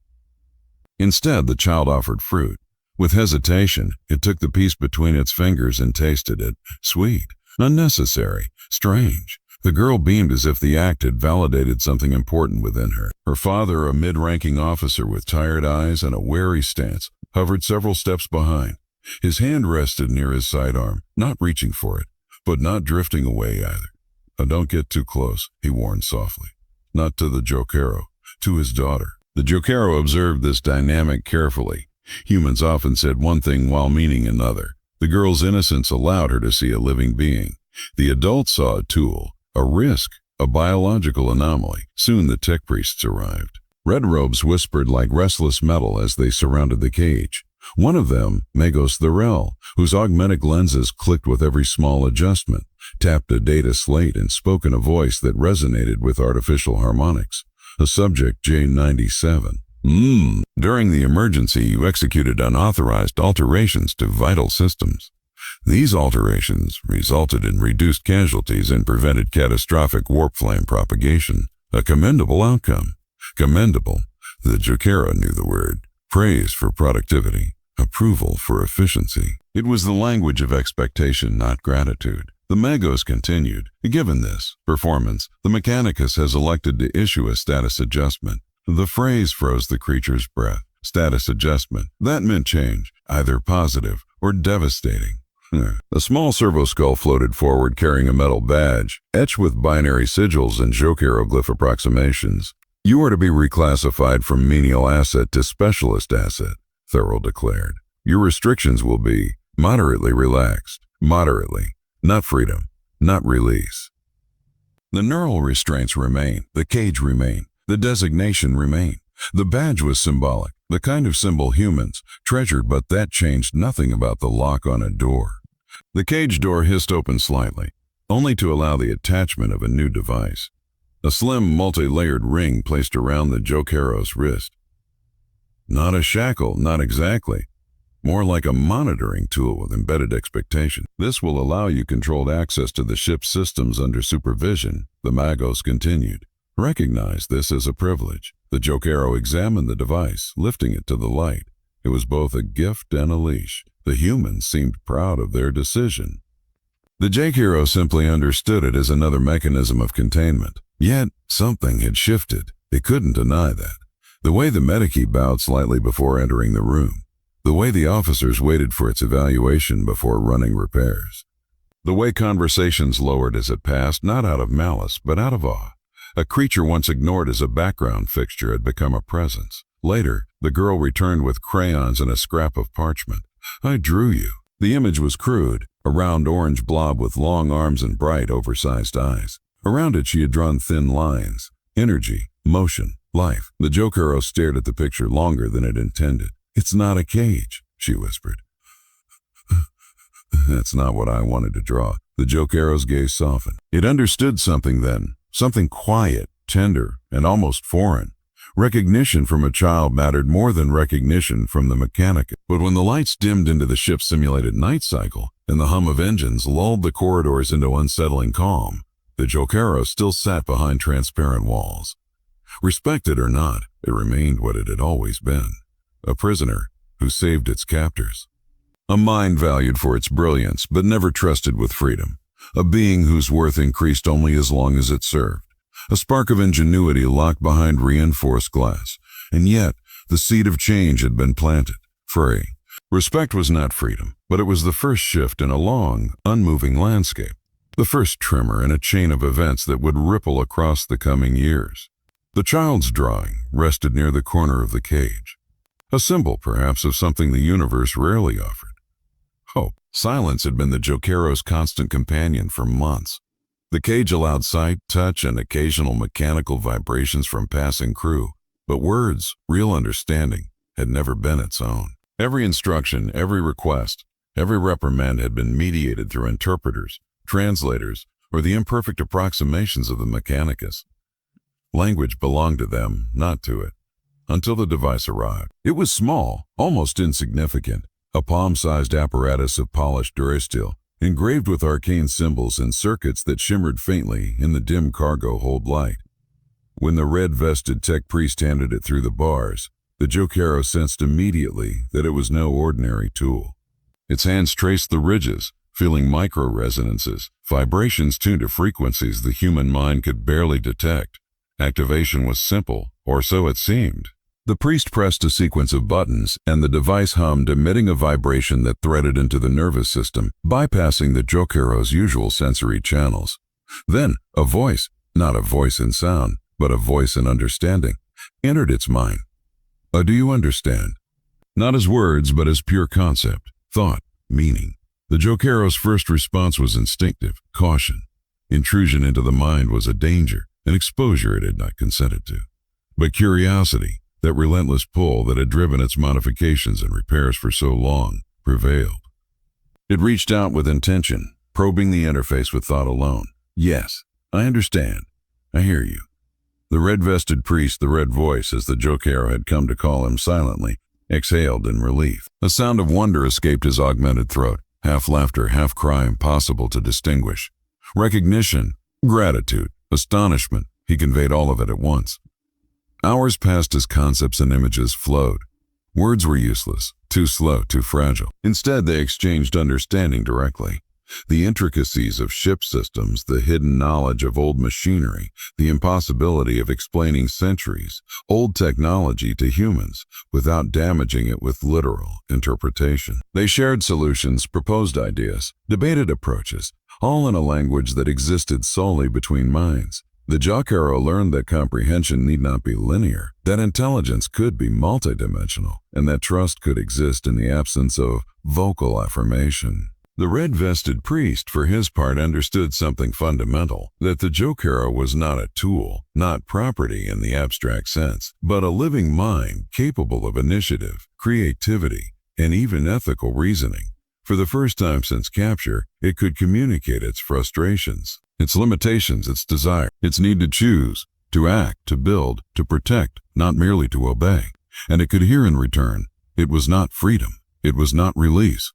S1: Instead, the child offered fruit. With hesitation, it took the piece between its fingers and tasted it. Sweet, unnecessary, strange. The girl beamed as if the act had validated something important within her. Her father, a mid-ranking officer with tired eyes and a wary stance, hovered several steps behind. His hand rested near his sidearm, not reaching for it, but not drifting away either. Don't get too close, he warned softly. Not to the Jokaero, to his daughter. The Jokaero observed this dynamic carefully. Humans often said one thing while meaning another. The girl's innocence allowed her to see a living being. The adult saw a tool, a risk, a biological anomaly. Soon the tech priests arrived. Red robes whispered like restless metal as they surrounded the cage. One of them, Magos the Rel, whose augmentic lenses clicked with every small adjustment, tapped a data slate and spoke in a voice that resonated with artificial harmonics. A subject J97. During the emergency, you executed unauthorized alterations to vital systems. These alterations resulted in reduced casualties and prevented catastrophic warp flame propagation. A commendable outcome. Commendable. The Jokaero knew the word. Praise for productivity. Approval for efficiency. It was the language of expectation, not gratitude. The Magos continued. Given this performance, the Mechanicus has elected to issue a status adjustment. The phrase froze the creature's breath. Status adjustment. That meant change, either positive or devastating. A small servo skull floated forward carrying a metal badge, etched with binary sigils and Jokaero approximations. You are to be reclassified from menial asset to specialist asset, Thurl declared. Your restrictions will be moderately relaxed. Moderately. Not freedom. Not release. The neural restraints remain. The cage remained. The designation remained. The badge was symbolic, the kind of symbol humans treasured, but that changed nothing about the lock on a door. The cage door hissed open slightly, only to allow the attachment of a new device. A slim, multi-layered ring placed around the Jokaero's wrist. Not a shackle, not exactly. More like a monitoring tool with embedded expectation. This will allow you controlled access to the ship's systems under supervision, the Magos continued. Recognize this as a privilege. The Jokaero examined the device, lifting it to the light. It was both a gift and a leash. The humans seemed proud of their decision. The Jokaero simply understood it as another mechanism of containment. Yet, something had shifted. They couldn't deny that. The way the Medici bowed slightly before entering the room. The way the officers waited for its evaluation before running repairs. The way conversations lowered as it passed, not out of malice, but out of awe. A creature once ignored as a background fixture had become a presence. Later, the girl returned with crayons and a scrap of parchment. I drew you. The image was crude, a round orange blob with long arms and bright, oversized eyes. Around it she had drawn thin lines. Energy, motion, life. The Jokaero stared at the picture longer than it intended. It's not a cage, she whispered. That's not what I wanted to draw. The Jokaero's gaze softened. It understood something then, something quiet, tender, and almost foreign. Recognition from a child mattered more than recognition from the Mechanicus. But when the lights dimmed into the ship's simulated night cycle, and the hum of engines lulled the corridors into unsettling calm, the Jokaero still sat behind transparent walls. Respected or not, it remained what it had always been, a prisoner who saved its captors. A mind valued for its brilliance, but never trusted with freedom. A being whose worth increased only as long as it served. A spark of ingenuity locked behind reinforced glass. And yet, the seed of change had been planted, free. Respect was not freedom, but it was the first shift in a long, unmoving landscape. The first tremor in a chain of events that would ripple across the coming years. The child's drawing rested near the corner of the cage. A symbol, perhaps, of something the universe rarely offered. Hope. Silence had been the Jokaero's constant companion for months. The cage allowed sight, touch, and occasional mechanical vibrations from passing crew, but words, real understanding, had never been its own. Every instruction, every request, every reprimand had been mediated through interpreters, translators, or the imperfect approximations of the Mechanicus. Language belonged to them, not to it, until the device arrived. It was small, almost insignificant, a palm-sized apparatus of polished durasteel, engraved with arcane symbols and circuits that shimmered faintly in the dim cargo hold light. When the red-vested tech priest handed it through the bars, the Jokaero sensed immediately that it was no ordinary tool. Its hands traced the ridges, feeling micro-resonances, vibrations tuned to frequencies the human mind could barely detect. Activation was simple, or so it seemed. The priest pressed a sequence of buttons, and the device hummed, emitting a vibration that threaded into the nervous system, bypassing the Jokaero's usual sensory channels. Then, a voice, not a voice in sound, but a voice in understanding, entered its mind. Do you understand? Not as words, but as pure concept, thought, meaning. The Jokaero's first response was instinctive, caution. Intrusion into the mind was a danger, an exposure it had not consented to. But curiosity, that relentless pull that had driven its modifications and repairs for so long, prevailed. It reached out with intention, probing the interface with thought alone. Yes, I understand. I hear you. The red-vested priest, the red voice, as the Jokaero had come to call him silently, exhaled in relief. A sound of wonder escaped his augmented throat, half laughter, half cry, impossible to distinguish. Recognition, gratitude, astonishment, he conveyed all of it at once. Hours passed as concepts and images flowed. Words were useless, too slow, too fragile. Instead, they exchanged understanding directly. The intricacies of ship systems, the hidden knowledge of old machinery, the impossibility of explaining centuries, old technology to humans without damaging it with literal interpretation. They shared solutions, proposed ideas, debated approaches, all in a language that existed solely between minds. The Jokaero learned that comprehension need not be linear, that intelligence could be multidimensional, and that trust could exist in the absence of vocal affirmation. The red-vested priest, for his part, understood something fundamental, that the Jokaero was not a tool, not property in the abstract sense, but a living mind capable of initiative, creativity, and even ethical reasoning. For the first time since capture, it could communicate its frustrations, its limitations, its desire, its need to choose, to act, to build, to protect, not merely to obey. And it could hear in return. It was not freedom. It was not release.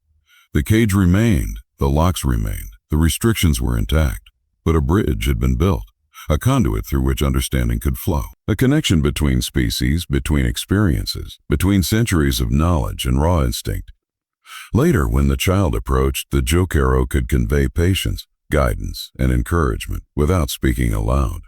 S1: The cage remained, the locks remained, the restrictions were intact. But a bridge had been built, a conduit through which understanding could flow. A connection between species, between experiences, between centuries of knowledge and raw instinct. Later, when the child approached, the Jokaero could convey patience, guidance, and encouragement without speaking aloud.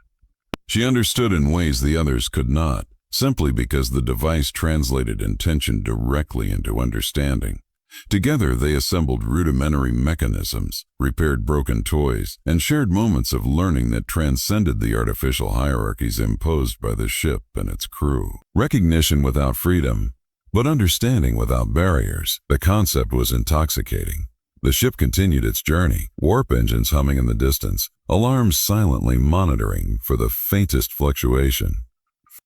S1: She understood in ways the others could not, simply because the device translated intention directly into understanding. Together they assembled rudimentary mechanisms, repaired broken toys, and shared moments of learning that transcended the artificial hierarchies imposed by the ship and its crew. Recognition without freedom, but understanding without barriers. The concept was intoxicating. The ship continued its journey, warp engines humming in the distance, alarms silently monitoring for the faintest fluctuation.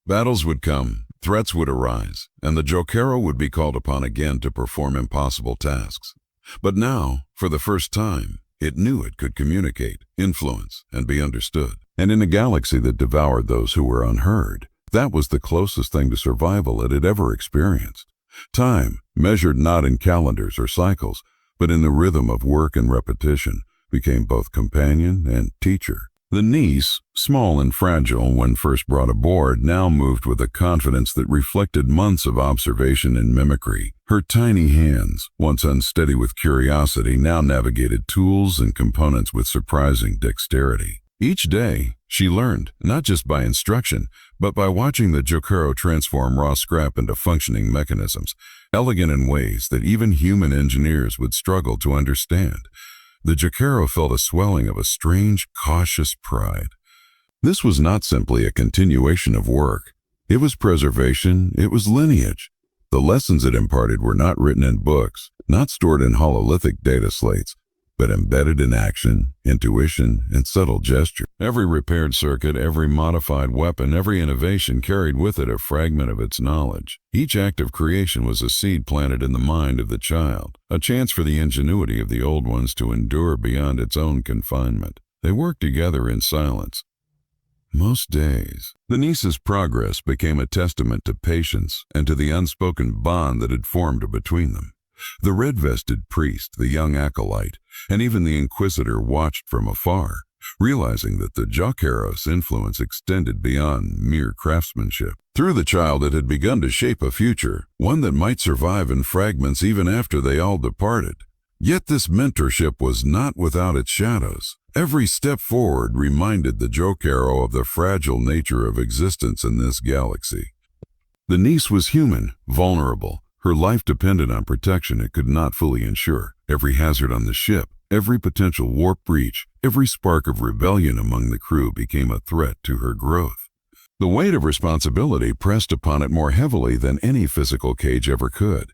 S1: Battles would come, threats would arise, and the Jokaero would be called upon again to perform impossible tasks. But now, for the first time, It knew it could communicate, influence, and be understood. And in a galaxy that devoured those who were unheard, that was the closest thing to survival it had ever experienced. Time, measured not in calendars or cycles, but in the rhythm of work and repetition, became both companion and teacher. The niece, small and fragile when first brought aboard, now moved with a confidence that reflected months of observation and mimicry. Her tiny hands, once unsteady with curiosity, now navigated tools and components with surprising dexterity. Each day, she learned, not just by instruction, but by watching the Jokaero transform raw scrap into functioning mechanisms, elegant in ways that even human engineers would struggle to understand. The Jokaero felt a swelling of a strange, cautious pride. This was not simply a continuation of work. It was preservation, it was lineage. The lessons it imparted were not written in books, not stored in hololithic data slates, but embedded in action, intuition, and subtle gesture. Every repaired circuit, every modified weapon, every innovation carried with it a fragment of its knowledge. Each act of creation was a seed planted in the mind of the child, a chance for the ingenuity of the old ones to endure beyond its own confinement. They worked together in silence. Most days, the niece's progress became a testament to patience and to the unspoken bond that had formed between them. The red-vested priest, the young acolyte, and even the Inquisitor watched from afar, realizing that the Jokaero's influence extended beyond mere craftsmanship. Through the child it had begun to shape a future, one that might survive in fragments even after they all departed. Yet this mentorship was not without its shadows. Every step forward reminded the Jokaero of the fragile nature of existence in this galaxy. The niece was human, vulnerable. Her life depended on protection it could not fully ensure. Every hazard on the ship, every potential warp breach, every spark of rebellion among the crew became a threat to her growth. The weight of responsibility pressed upon it more heavily than any physical cage ever could.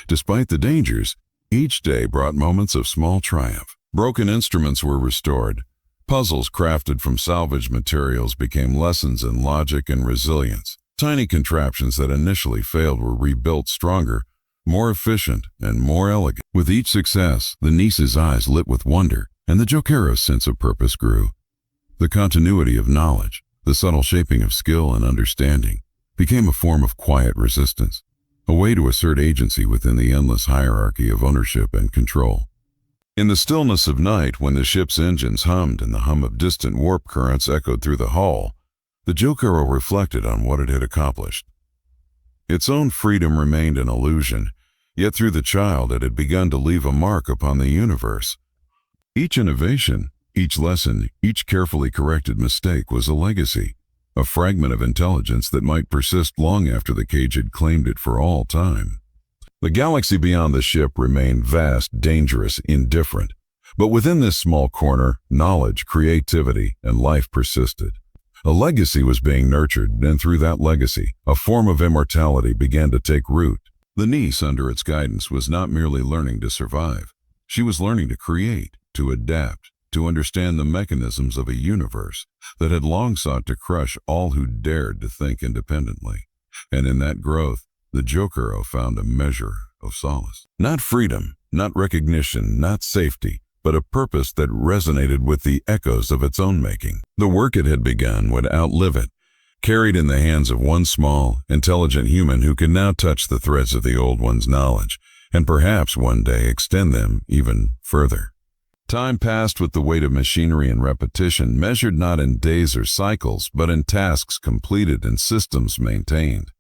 S1: Despite the dangers, each day brought moments of small triumph. Broken instruments were restored. Puzzles crafted from salvaged materials became lessons in logic and resilience. Tiny contraptions that initially failed were rebuilt stronger, more efficient, and more elegant. With each success, the niece's eyes lit with wonder, and the Jokaero's sense of purpose grew. The continuity of knowledge, the subtle shaping of skill and understanding, became a form of quiet resistance, a way to assert agency within the endless hierarchy of ownership and control. In the stillness of night, when the ship's engines hummed and the hum of distant warp currents echoed through the hull, the Jokaero reflected on what it had accomplished. Its own freedom remained an illusion, yet through the child it had begun to leave a mark upon the universe. Each innovation, each lesson, each carefully corrected mistake was a legacy, a fragment of intelligence that might persist long after the cage had claimed it for all time. The galaxy beyond the ship remained vast, dangerous, indifferent, but within this small corner, knowledge, creativity, and life persisted. A legacy was being nurtured, and through that legacy, a form of immortality began to take root. The niece, under its guidance, was not merely learning to survive. She was learning to create, to adapt, to understand the mechanisms of a universe that had long sought to crush all who dared to think independently. And in that growth, the Jokaero found a measure of solace. Not freedom, not recognition, not safety, but a purpose that resonated with the echoes of its own making. The work it had begun would outlive it, carried in the hands of one small, intelligent human who could now touch the threads of the old one's knowledge, and perhaps one day extend them even further. Time passed with the weight of machinery and repetition, measured not in days or cycles, but in tasks completed and systems maintained.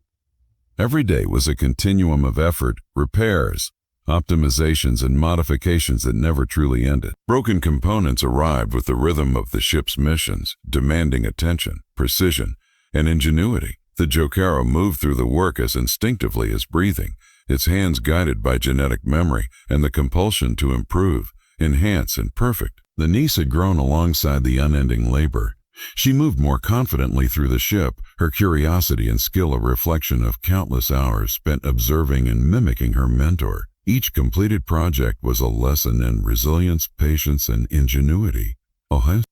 S1: Every day was a continuum of effort, repairs, optimizations, and modifications that never truly ended. Broken components arrived with the rhythm of the ship's missions, demanding attention, precision, and ingenuity. The Jokaero moved through the work as instinctively as breathing, its hands guided by genetic memory and the compulsion to improve, enhance, and perfect. The niece had grown alongside the unending labor. She moved more confidently through the ship, her curiosity and skill a reflection of countless hours spent observing and mimicking her mentor. Each completed project was a lesson in resilience, patience, and ingenuity.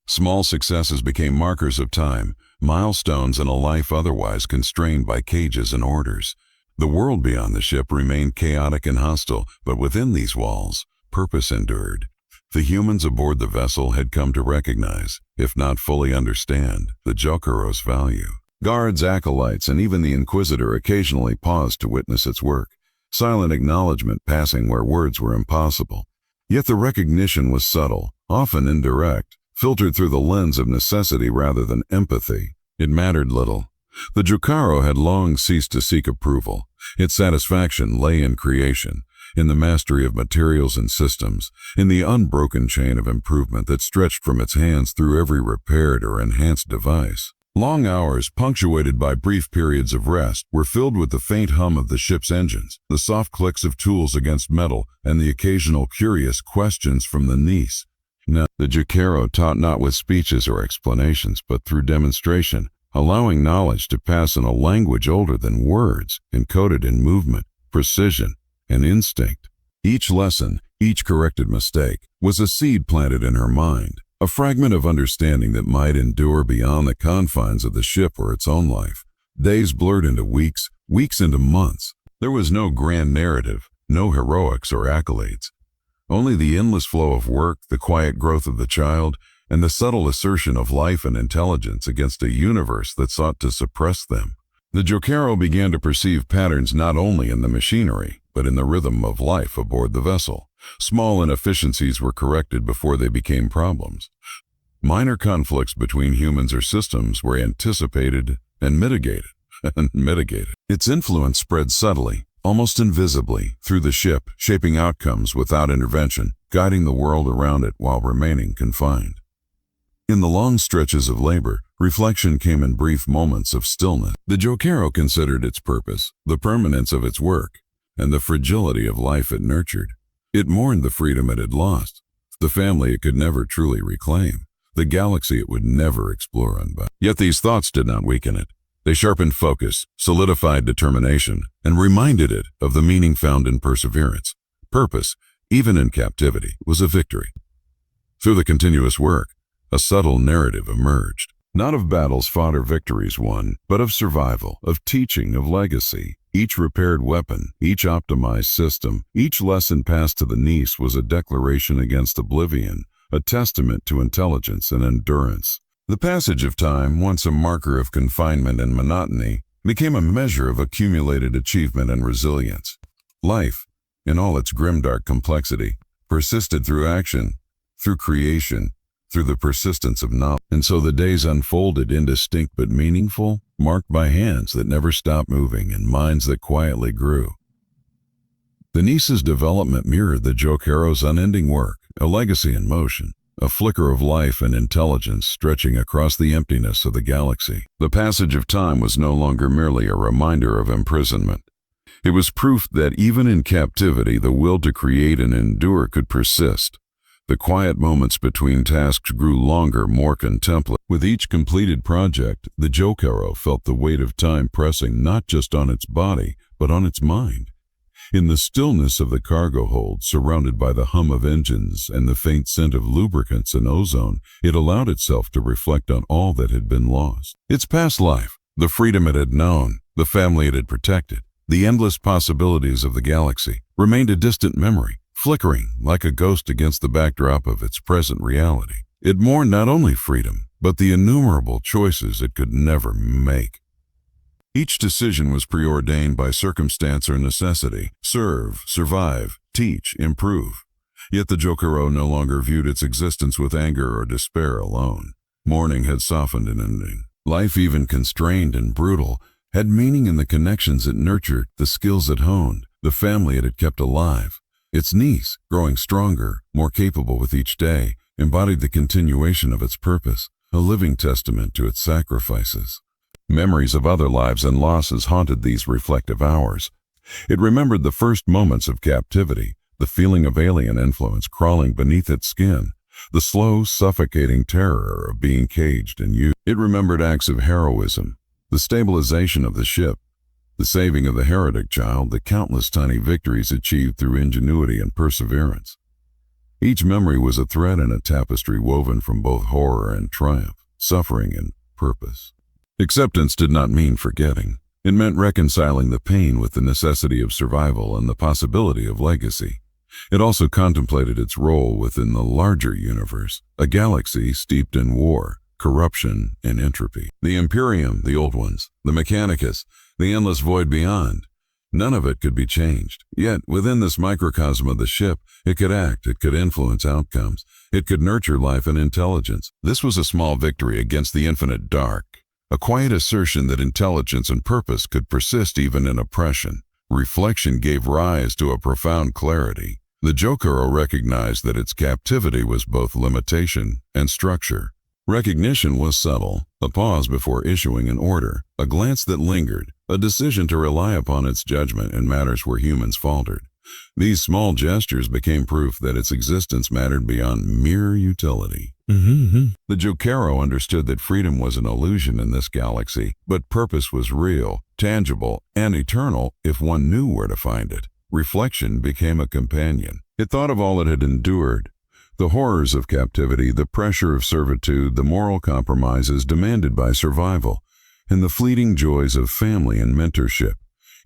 S1: Small successes became markers of time, milestones in a life otherwise constrained by cages and orders. The world beyond the ship remained chaotic and hostile, but within these walls, purpose endured. The humans aboard the vessel had come to recognize, if not fully understand, the Jokaero's value. Guards, acolytes, and even the Inquisitor occasionally paused to witness its work, silent acknowledgement passing where words were impossible. Yet the recognition was subtle, often indirect, filtered through the lens of necessity rather than empathy. It mattered little. The Jokaero had long ceased to seek approval. Its satisfaction lay in creation, in the mastery of materials and systems, in the unbroken chain of improvement that stretched from its hands through every repaired or enhanced device. Long hours, punctuated by brief periods of rest, were filled with the faint hum of the ship's engines, the soft clicks of tools against metal, and the occasional curious questions from the niece. Now, the Jokaero taught not with speeches or explanations, but through demonstration, allowing knowledge to pass in a language older than words, encoded in movement, precision, and instinct. Each lesson, each corrected mistake, was a seed planted in her mind, a fragment of understanding that might endure beyond the confines of the ship or its own life. Days blurred into weeks, weeks into months. There was no grand narrative, no heroics or accolades. Only the endless flow of work, the quiet growth of the child, and the subtle assertion of life and intelligence against a universe that sought to suppress them. The Jokaero began to perceive patterns not only in the machinery, but in the rhythm of life aboard the vessel. Small inefficiencies were corrected before they became problems. Minor conflicts between humans or systems were anticipated and mitigated. Its influence spread subtly, almost invisibly, through the ship, shaping outcomes without intervention, guiding the world around it while remaining confined. In the long stretches of labor, reflection came in brief moments of stillness. The Jokaero considered its purpose, the permanence of its work, and the fragility of life it nurtured. It mourned the freedom it had lost, the family it could never truly reclaim, the galaxy it would never explore unbound. Yet these thoughts did not weaken it. They sharpened focus, solidified determination, and reminded it of the meaning found in perseverance. Purpose, even in captivity, was a victory. Through the continuous work, a subtle narrative emerged, not of battles fought or victories won, but of survival, of teaching, of legacy. Each repaired weapon, each optimized system, each lesson passed to the niece was a declaration against oblivion, a testament to intelligence and endurance. The passage of time, once a marker of confinement and monotony, became a measure of accumulated achievement and resilience. Life, in all its grimdark complexity, persisted through action, through creation, through the persistence of knowledge. And so the days unfolded, indistinct but meaningful, marked by hands that never stopped moving and minds that quietly grew. The niece's development mirrored the Jokaero's unending work, a legacy in motion, a flicker of life and intelligence stretching across the emptiness of the galaxy. The passage of time was no longer merely a reminder of imprisonment. It was proof that even in captivity, the will to create and endure could persist. The quiet moments between tasks grew longer, more contemplative. With each completed project, the Jokaero felt the weight of time pressing not just on its body, but on its mind. In the stillness of the cargo hold, surrounded by the hum of engines and the faint scent of lubricants and ozone, it allowed itself to reflect on all that had been lost. Its past life, the freedom it had known, the family it had protected, the endless possibilities of the galaxy, remained a distant memory, flickering like a ghost against the backdrop of its present reality. It mourned not only freedom, but the innumerable choices it could never make. Each decision was preordained by circumstance or necessity: serve, survive, teach, improve. Yet the Jokaero no longer viewed its existence with anger or despair alone. Mourning had softened an ending. Life, even constrained and brutal, had meaning in the connections it nurtured, the skills it honed, the family it had kept alive. Its niece, growing stronger, more capable with each day, embodied the continuation of its purpose, a living testament to its sacrifices. Memories of other lives and losses haunted these reflective hours. It remembered the first moments of captivity, the feeling of alien influence crawling beneath its skin, the slow, suffocating terror of being caged and used. It remembered acts of heroism, the stabilization of the ship, the saving of the heretic child, the countless tiny victories achieved through ingenuity and perseverance. Each memory was a thread in a tapestry woven from both horror and triumph, suffering and purpose. Acceptance did not mean forgetting. It meant reconciling the pain with the necessity of survival and the possibility of legacy. It also contemplated its role within the larger universe, a galaxy steeped in war, corruption, and entropy. The Imperium, the old ones, the Mechanicus, the endless void beyond. None of it could be changed. Yet, within this microcosm of the ship, it could act, it could influence outcomes, it could nurture life and intelligence. This was a small victory against the infinite dark, a quiet assertion that intelligence and purpose could persist even in oppression. Reflection gave rise to a profound clarity. The Jokaero recognized that its captivity was both limitation and structure. Recognition was subtle, a pause before issuing an order, a glance that lingered, a decision to rely upon its judgment in matters where humans faltered. These small gestures became proof that its existence mattered beyond mere utility. The Jokaero understood that freedom was an illusion in this galaxy, but purpose was real, tangible, and eternal if one knew where to find it. Reflection became a companion. It thought of all it had endured, the horrors of captivity, the pressure of servitude, the moral compromises demanded by survival, and the fleeting joys of family and mentorship.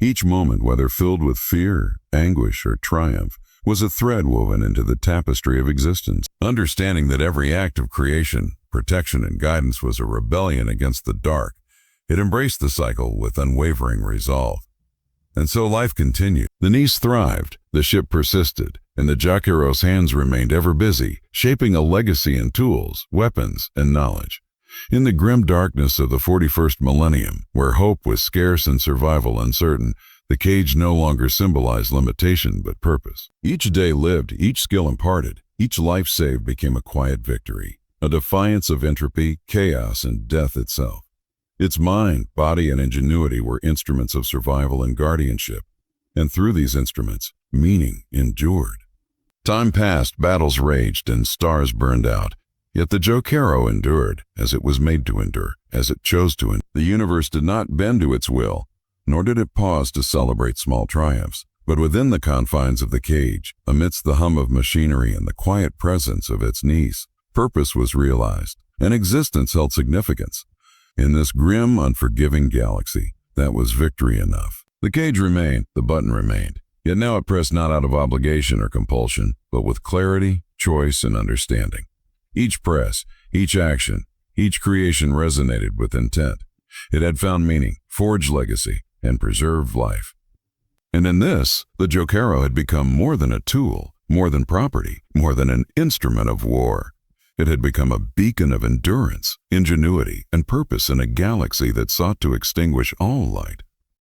S1: Each moment, whether filled with fear, anguish, or triumph, was a thread woven into the tapestry of existence. Understanding that every act of creation, protection, and guidance was a rebellion against the dark, it embraced the cycle with unwavering resolve. And so life continued. The niece thrived, the ship persisted, and the Jokaero's hands remained ever busy, shaping a legacy in tools, weapons, and knowledge. In the grim darkness of the 41st millennium, where hope was scarce and survival uncertain, the cage no longer symbolized limitation but purpose. Each day lived, each skill imparted, each life saved became a quiet victory, a defiance of entropy, chaos, and death itself. Its mind, body, and ingenuity were instruments of survival and guardianship, and through these instruments, meaning endured. Time passed, battles raged, and stars burned out. Yet the Jokaero endured, as it was made to endure, as it chose to endure. The universe did not bend to its will, nor did it pause to celebrate small triumphs. But within the confines of the cage, amidst the hum of machinery and the quiet presence of its niece, purpose was realized, and existence held significance. In this grim, unforgiving galaxy, that was victory enough. The cage remained, the button remained, yet now it pressed not out of obligation or compulsion, but with clarity, choice, and understanding. Each press, each action, each creation resonated with intent. It had found meaning, forged legacy, and preserved life. And in this, the Jokaero had become more than a tool, more than property, more than an instrument of war. It had become a beacon of endurance, ingenuity, and purpose in a galaxy that sought to extinguish all light.